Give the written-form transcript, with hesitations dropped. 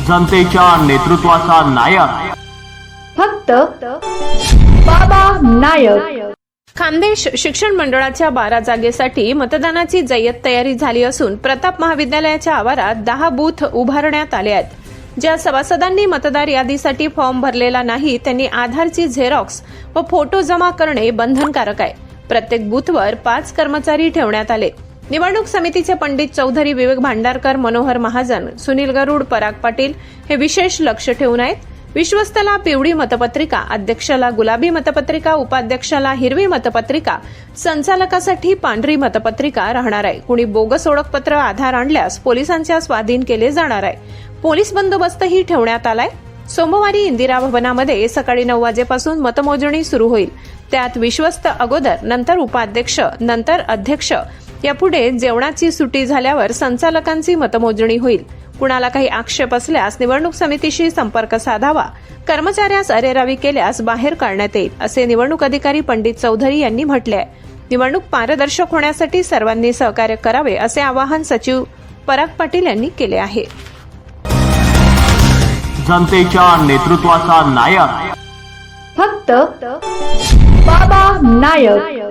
जनतेच्या नेतृत्वाचा नायक फक्त बाबा नायक। खानदेश शिक्षण मंडळाच्या 12 जागेसाठी मतदानाची जय्यत तयारी झाली असून प्रताप महाविद्यालयाच्या आवारात 10 बूथ उभारण्यात आले आहेत। ज्या सभासदांनी मतदार यादीसाठी फॉर्म भरलेला नाही त्यांनी आधारची झेरॉक्स व फोटो जमा करणे बंधनकारक आहे। प्रत्येक बूथवर 5 कर्मचारी ठेवण्यात आले। निवडणूक समितीचे पंडित चौधरी, विवेक भांडारकर, मनोहर महाजन, सुनील गरुड, पराग पाटील हे विशेष लक्ष ठेवून आहेत। विश्वस्तला पिवळी मतपत्रिका, अध्यक्षाला गुलाबी मतपत्रिका, उपाध्यक्षाला हिरवी मतपत्रिका, संचालकासाठी पांढरी मतपत्रिका राहणार आहे। कुणी बोगस ओळखपत्र आधार आणल्यास पोलिसांच्या स्वाधीन केले जाणार आहे। पोलीस बंदोबस्तही ठेवण्यात आलाय। सोमवारी इंदिरा भवनामध्ये सकाळी 9 वाजेपासून मतमोजणी सुरू होईल। त्यात विश्वस्त अगोदर, नंतर उपाध्यक्ष, नंतर अध्यक्ष, यापुढे जेवणाची सुट्टी झाल्यावर संचालकांची मतमोजणी होईल। कुणाला काही आक्षेप असल्यास निवडणूक समितीशी संपर्क साधावा। कर्मचाऱ्यास अरेरावी केल्यास बाहेर काढण्यात येईल, असे निवडणूक अधिकारी पंडित चौधरी यांनी म्हटले आहे। निवडणूक पारदर्शक होण्यासाठी सर्वांनी सहकार्य करावे, असे आवाहन सचिव पराग पाटील यांनी केले आहे। जनतेच्या नेतृत्वाचा नायक फक्त बाबा नायक।